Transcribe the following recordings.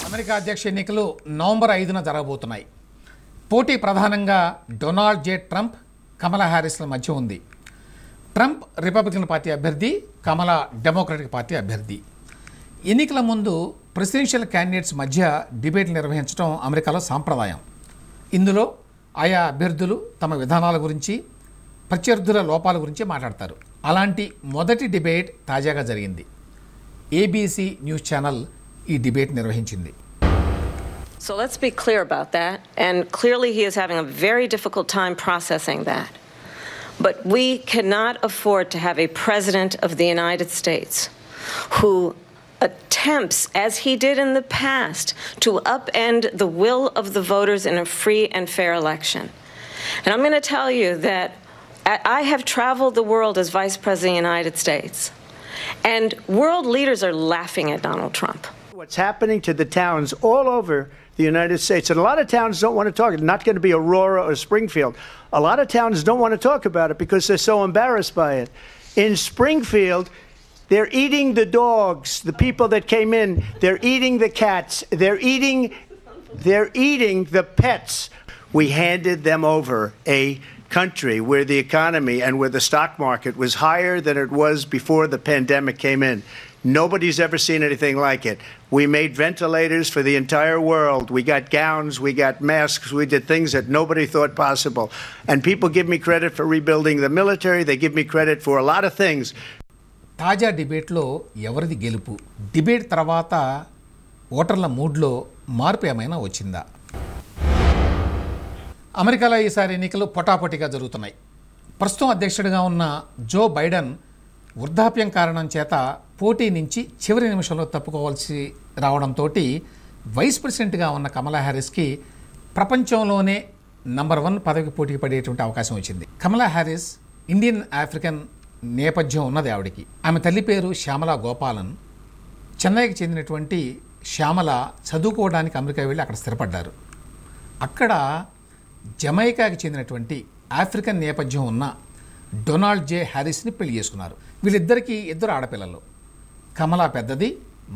America అధ్యక్ష ఎన్నికలు November 5న జరగబోతున్నాయి. పోటీ ప్రధానంగా డొనాల్డ్ జే ట్రంప్, కమలా హ్యారిస్ల మధ్య ఉంది. ట్రంప్ రిపబ్లికన్ పార్టీ అభ్యర్థి, కమలా డెమోక్రటిక్ పార్టీ అభ్యర్థి. ఎన్నికల ముందు ప్రెసిడెన్షియల్ క్యాండిడేట్స్ మధ్య డిబేట్లు నిర్వహించడం అమెరికాలో సాంప్రదాయం. ఇందులో ఆయా అభ్యర్థులు తమ విధానాల గురించి, ప్రత్యర్థుల లోపాల గురించి మాట్లాడతారు. అలాంటి మొదటి డిబేట్ తాజాగా జరిగింది. ABC న్యూస్ ఛానల్ ఈ డిబేట్ నిర్వహించింది. So let's be clear about that, and clearly he is having a very difficult time processing that. But we cannot afford to have a president of the United States who attempts, as he did in the past, to upend the will of the voters in a free and fair election. And I'm going to tell you that I have traveled the world as Vice President of the United States, and world leaders are laughing at Donald Trump. What's happening to the towns all over the United States, and a lot of towns don't want to talk. It's not going to be Aurora or Springfield. A lot of towns don't want to talk about it because they're so embarrassed by it. In Springfield, they're eating the dogs, the people that came in. They're eating the cats. They're eating the pets. We handed them over a country where the economy and where the stock market was higher than it was before the pandemic came in. Nobody's ever seen anything like it. We made ventilators for the entire world. We got gowns, we got masks, we did things that nobody thought possible. And people give me credit for rebuilding the military. They give me credit for a lot of things. తాజా డిబేట్లో ఎవరిది గెలుపు? Debate తర్వాత ఓటర్ల మూడ్లో మార్పు ఏమైనా వచ్చిందా? అమెరికాలో ఈసారి ఎన్నికలు పొటాపొటిగా జరుగుతున్నాయి. ప్రస్తుతం అధ్యక్షుడిగా ఉన్న జో బైడెన్ వృద్ధాప్యం కారణం చేత పోటీ నుంచి చివరి నిమిషంలో తప్పుకోవాల్సి రావడంతో వైస్ ప్రెసిడెంట్గా ఉన్న కమలా హ్యారిస్కి ప్రపంచంలోనే నంబర్ 1 పదవికి పోటీకి పడేటువంటి అవకాశం వచ్చింది. కమలా హ్యారిస్ ఇండియన్ ఆఫ్రికన్ నేపథ్యం ఉన్నది ఆవిడికి. ఆమె తల్లి పేరు శ్యామల గోపాలన్. చెన్నైకి చెందినటువంటి శ్యామల చదువుకోవడానికి అమెరికా వెళ్ళి అక్కడ స్థిరపడ్డారు. అక్కడ జమైకాకి చెందినటువంటి ఆఫ్రికన్ నేపథ్యం ఉన్న డొనాల్డ్ జే హ్యారిస్ని పెళ్లి చేసుకున్నారు. వీళ్ళిద్దరికీ 2 ఆడపిల్లలు. కమలా పెద్దది,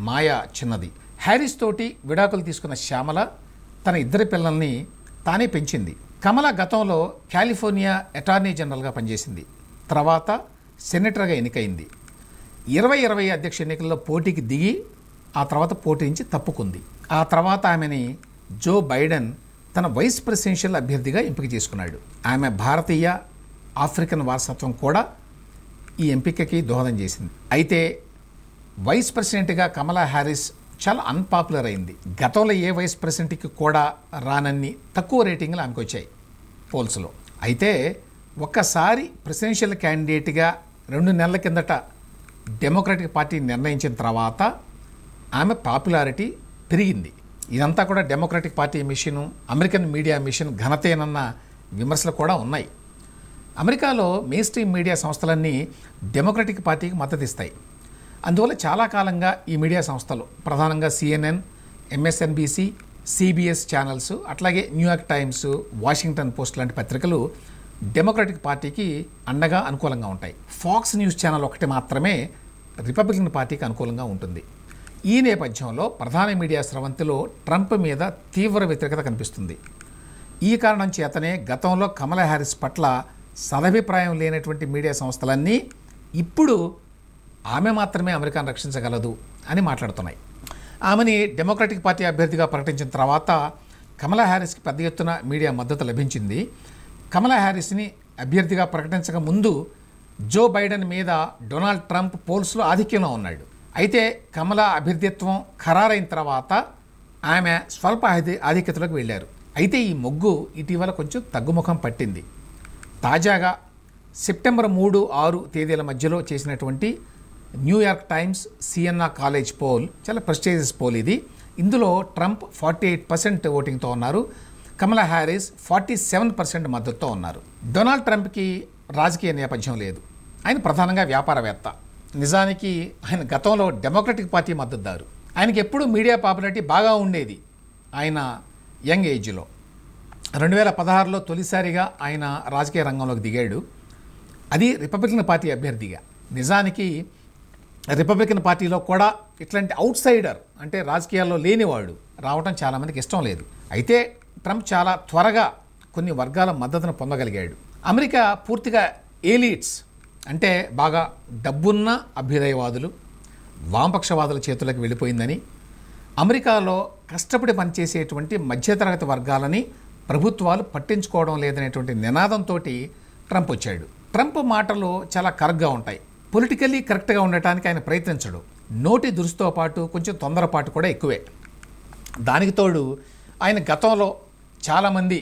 మాయా చిన్నది. హ్యారిస్ తోటి విడాకులు తీసుకున్న శ్యామల తన 2 పిల్లల్ని తానే పెంచింది. కమల గతంలో కాలిఫోర్నియా అటార్నీ జనరల్గా పనిచేసింది. తర్వాత సెనేటర్గా ఎన్నికైంది. 2020 అధ్యక్ష ఎన్నికల్లో పోటీకి దిగి ఆ తర్వాత పోటీ నుంచి తప్పుకుంది. ఆ తర్వాత ఆమెని జో బైడెన్ తన వైస్ ప్రెసిడెన్షియల్ అభ్యర్థిగా ఎంపిక చేసుకున్నాడు. ఆమె భారతీయ, ఆఫ్రికన్ వారసత్వం కూడా ఈ ఎంపికకి దోహదం చేసింది. అయితే వైస్ ప్రెసిడెంట్గా కమలా హ్యారిస్ చాలా అన్పాపులర్ అయింది. గతంలో ఏ వైస్ ప్రెసిడెంట్కి కూడా రానన్ని తక్కువ రేటింగ్లు ఆమెకు వచ్చాయి పోల్స్లో. అయితే ఒక్కసారి ప్రెసిడెన్షియల్ క్యాండిడేట్గా 2 నెలల కిందట డెమోక్రటిక్ పార్టీ నిర్ణయించిన తర్వాత ఆమె పాపులారిటీ పెరిగింది. ఇదంతా కూడా democratic party mission, American media mission ఘనతేనన్న విమర్శలు కూడా ఉన్నాయి. అమెరికాలో మెయిన్ స్ట్రీమ్ మీడియా సంస్థలన్నీ డెమోక్రటిక్ పార్టీకి మద్దతు ఇస్తాయి. అందువల్ల చాలా కాలంగా ఈ మీడియా సంస్థలు ప్రధానంగా CNN, MSNBC, CBS ఛానల్స్, అట్లాగే న్యూయార్క్ టైమ్స్, వాషింగ్టన్ పోస్ట్ లాంటి పత్రికలు డెమోక్రటిక్ పార్టీకి అండగా అనుకూలంగా ఉంటాయి. ఫాక్స్ న్యూస్ ఛానల్ ఒకటి మాత్రమే రిపబ్లికన్ పార్టీకి అనుకూలంగా ఉంటుంది. ఈ నేపథ్యంలో ప్రధాన మీడియా స్రవంతిలో ట్రంప్ మీద తీవ్ర వ్యతిరేకత కనిపిస్తుంది. ఈ కారణం చేతనే గతంలో కమలా హ్యారిస్ పట్ల సదభిప్రాయం లేనటువంటి మీడియా సంస్థలన్నీ ఇప్పుడు ఆమె మాత్రమే అమెరికాను రక్షించగలదు అని మాట్లాడుతున్నాయి. ఆమెని డెమోక్రటిక్ పార్టీ అభ్యర్థిగా ప్రకటించిన తర్వాత కమలా హ్యారిస్కి పెద్ద ఎత్తున మీడియా మద్దతు లభించింది. కమలా హ్యారిస్ని అభ్యర్థిగా ప్రకటించక ముందు జో బైడెన్ మీద డొనాల్డ్ ట్రంప్ పోల్స్లో ఆధిక్యంలో ఉన్నాడు. అయితే కమలా అభ్యర్థిత్వం ఖరారైన తర్వాత ఆమె స్వల్ప ఆధిక్యతలోకి వెళ్ళారు. అయితే ఈ మొగ్గు ఇటీవల కొంచెం తగ్గుముఖం పట్టింది. తాజాగా సెప్టెంబర్ 3, 6 తేదీల మధ్యలో చేసినటువంటి న్యూయార్క్ టైమ్స్ సిఎన్ఆ కాలేజ్ పోల్, చాలా ప్రెస్టీజియస్ పోల్ ఇది. ఇందులో ట్రంప్ 48% ఓటింగ్తో ఉన్నారు. కమలా హ్యారిస్ 47% మద్దతుతో ఉన్నారు. డొనాల్డ్ ట్రంప్కి రాజకీయ నేపథ్యం లేదు. ఆయన ప్రధానంగా వ్యాపారవేత్త. నిజానికి ఆయన గతంలో డెమోక్రటిక్ పార్టీ మద్దతుదారు. ఆయనకి ఎప్పుడూ మీడియా పాపులారిటీ బాగా ఉండేది. ఆయన యంగ్ ఏజ్లో 2016లో తొలిసారిగా ఆయన రాజకీయ రంగంలోకి దిగాడు. అది రిపబ్లికన్ పార్టీ అభ్యర్థిగా. నిజానికి రిపబ్లికన్ పార్టీలో కూడా ఇట్లాంటి అవుట్ సైడర్ అంటే రాజకీయాల్లో లేనివాడు రావడం చాలామందికి ఇష్టం లేదు. అయితే ట్రంప్ చాలా త్వరగా కొన్ని వర్గాల మద్దతును పొందగలిగాడు. అమెరికా పూర్తిగా ఎలీట్స్ అంటే బాగా డబ్బున్న అభ్యుదయవాదులు, వామపక్షవాదుల చేతులకు వెళ్ళిపోయిందని, అమెరికాలో కష్టపడి పనిచేసేటువంటి మధ్యతరగతి వర్గాలని ప్రభుత్వాలు పట్టించుకోవడం లేదనేటువంటి నినాదంతో ట్రంప్ వచ్చాడు. ట్రంప్ మాటలు చాలా కరెక్ట్గా ఉంటాయి. పొలిటికల్లీ కరెక్ట్గా ఉండటానికి ఆయన ప్రయత్నించడు. నోటి దురుసుతో పాటు కొంచెం తొందరపాటు కూడా ఎక్కువే. దానికి తోడు ఆయన గతంలో చాలామంది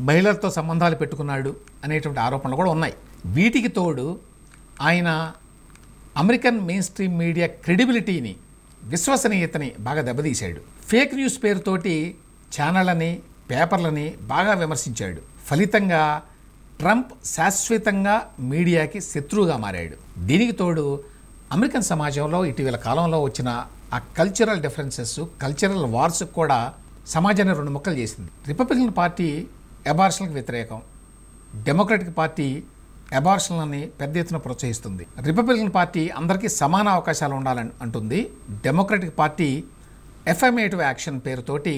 మహిళలతో సంబంధాలు పెట్టుకున్నాడు అనేటువంటి ఆరోపణలు కూడా ఉన్నాయి. వీటికి తోడు ఆయన అమెరికన్ మెయిన్ స్ట్రీమ్ మీడియా క్రెడిబిలిటీని, విశ్వసనీయతని బాగా దెబ్బతీశాడు. ఫేక్ న్యూస్ పేరుతోటి ఛానళ్ళని, పేపర్లని బాగా విమర్శించాడు. ఫలితంగా ట్రంప్ శాశ్వతంగా మీడియాకి శత్రువుగా మారాడు. దీనికి తోడు అమెరికన్ సమాజంలో ఇటీవల కాలంలో వచ్చిన ఆ కల్చరల్ డిఫరెన్సెస్, కల్చరల్ వార్స్ కూడా సమాజాన్ని రెండు ముక్కలు చేసింది. రిపబ్లికన్ పార్టీ అబార్షన్లకు వ్యతిరేకం, డెమోక్రటిక్ పార్టీ అబార్షన్లని పెద్ద ఎత్తున ప్రోత్సహిస్తుంది. రిపబ్లికన్ పార్టీ అందరికీ సమాన అవకాశాలు ఉండాలని అంటుంది. డెమోక్రటిక్ పార్టీ ఎఫర్మేటివ్ యాక్షన్ పేరుతోటి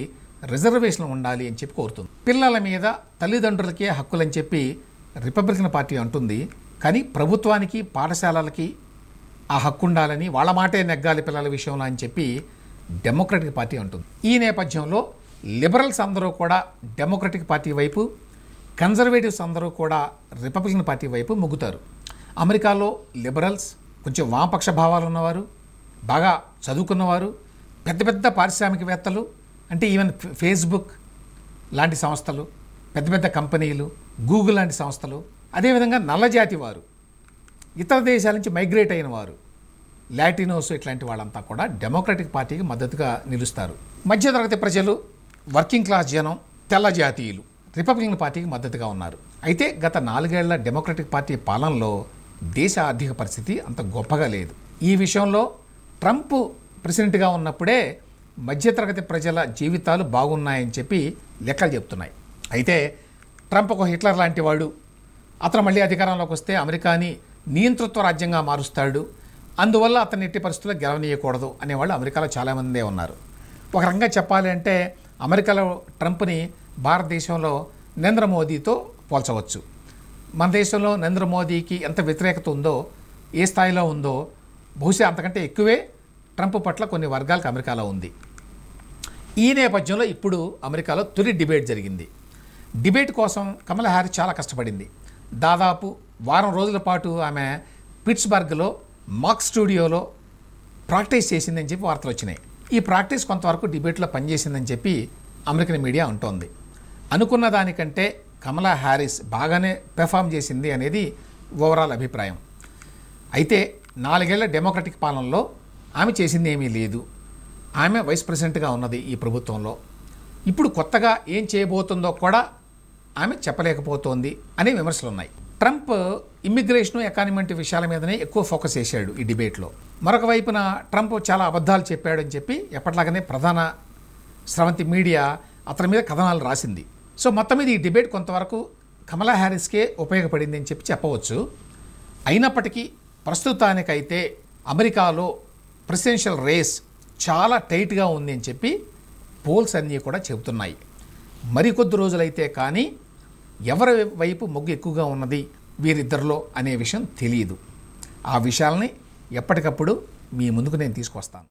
రిజర్వేషన్లు ఉండాలి అని చెప్పి కోరుతుంది. పిల్లల మీద తల్లిదండ్రులకే హక్కులని చెప్పి రిపబ్లికన్ పార్టీ అంటుంది. కానీ ప్రభుత్వానికి, పాఠశాలలకి ఆ హక్కు ఉండాలని, వాళ్ళ మాటే నెగ్గాలి పిల్లల విషయంలో అని చెప్పి డెమోక్రటిక్ పార్టీ అంటుంది. ఈ నేపథ్యంలో లిబరల్స్ అందరూ కూడా డెమోక్రటిక్ పార్టీ వైపు, కన్జర్వేటివ్స్ అందరూ కూడా రిపబ్లికన్ పార్టీ వైపు మొగ్గుతారు. అమెరికాలో లిబరల్స్, కొంచెం వామపక్ష భావాలు ఉన్నవారు, బాగా చదువుకున్నవారు, పెద్ద పెద్ద పారిశ్రామికవేత్తలు, అంటే ఈవెన్ ఫేస్బుక్ లాంటి సంస్థలు, పెద్ద పెద్ద కంపెనీలు, గూగుల్ లాంటి సంస్థలు, అదేవిధంగా నల్లజాతి వారు, ఇతర దేశాల నుంచి మైగ్రేట్ అయిన వారు, లాటినోస్, ఇట్లాంటి వాళ్ళంతా కూడా డెమోక్రటిక్ పార్టీకి మద్దతుగా నిలుస్తారు. మధ్యతరగతి ప్రజలు, వర్కింగ్ క్లాస్ జనం, తెల్ల జాతీయులు రిపబ్లికన్ పార్టీకి మద్దతుగా ఉన్నారు. అయితే గత 4 ఏళ్ల డెమోక్రటిక్ పార్టీ పాలనలో దేశ ఆర్థిక పరిస్థితి అంత గొప్పగా లేదు. ఈ విషయంలో ట్రంప్ ప్రెసిడెంట్గా ఉన్నప్పుడే మధ్యతరగతి ప్రజల జీవితాలు బాగున్నాయని చెప్పి లెక్కలు చెప్తున్నాయి. అయితే ట్రంప్ ఒక హిట్లర్ లాంటి వాడు, అతను మళ్ళీ అధికారంలోకి వస్తే అమెరికాని నియంతృత్వ రాజ్యంగా మారుస్తాడు, అందువల్ల అతను ఎట్టి పరిస్థితుల్లో గెలవనీయకూడదు అనేవాళ్ళు అమెరికాలో చాలామందే ఉన్నారు. ఒక రకంగా చెప్పాలి అంటే అమెరికాలో ట్రంప్ని భారతదేశంలో నరేంద్ర మోదీతో పోల్చవచ్చు. మన దేశంలో నరేంద్ర మోదీకి ఎంత వ్యతిరేకత ఉందో, ఏ స్థాయిలో ఉందో, బహుశా అంతకంటే ఎక్కువే ట్రంప్ పట్ల కొన్ని వర్గాలకు అమెరికాలో ఉంది. ఈ నేపథ్యంలో ఇప్పుడు అమెరికాలో తొలి డిబేట్ జరిగింది. డిబేట్ కోసం కమలా హ్యారిస్ చాలా కష్టపడింది. దాదాపు వారం రోజుల పాటు ఆమె పిట్స్బర్గ్లో మాక్ స్టూడియోలో ప్రాక్టీస్ చేసిందని చెప్పి వార్తలు వచ్చినాయి. ఈ ప్రాక్టీస్ కొంతవరకు డిబేట్లో పనిచేసిందని చెప్పి అమెరికన్ మీడియా అంటోంది. అనుకున్న దానికంటే కమలా హ్యారిస్ బాగానే పెర్ఫామ్ చేసింది అనేది ఓవరాల్ అభిప్రాయం. అయితే 4 ఏళ్ల డెమోక్రటిక్ పాలనలో ఆమె చేసింది ఏమీ లేదు. ఆమె వైస్ ప్రెసిడెంట్గా ఉన్నది ఈ ప్రభుత్వంలో. ఇప్పుడు కొత్తగా ఏం చేయబోతుందో కూడా ఆమె చెప్పలేకపోతోంది అనే విమర్శలు ఉన్నాయి. ట్రంప్ ఇమ్మిగ్రేషన్, ఎకానమీ విషయాల మీదనే ఎక్కువ ఫోకస్ చేశాడు ఈ డిబేట్లో. మరొక వైపున ట్రంప్ చాలా అబద్ధాలు చెప్పాడని చెప్పి ఎప్పట్లాగానే ప్రధాన స్రవంతి మీడియా అతని మీద కథనాలు రాసింది. సో మొత్తం మీద ఈ డిబేట్ కొంతవరకు కమలా హ్యారిస్కే ఉపయోగపడింది అని చెప్పి చెప్పవచ్చు. అయినప్పటికీ ప్రస్తుతానికైతే అమెరికాలో ప్రెసిడెన్షియల్ రేస్ చాలా టైట్గా ఉంది అని చెప్పి పోల్స్ అన్నీ కూడా చెబుతున్నాయి. మరికొద్ది రోజులైతే కానీ ఎవరి వైపు మొగ్గు ఎక్కువగా ఉన్నది వీరిద్దరిలో అనే విషయం తెలియదు. ఆ విషయాల్ని ఎప్పటికప్పుడు మీ ముందుకు నేను తీసుకొస్తాను.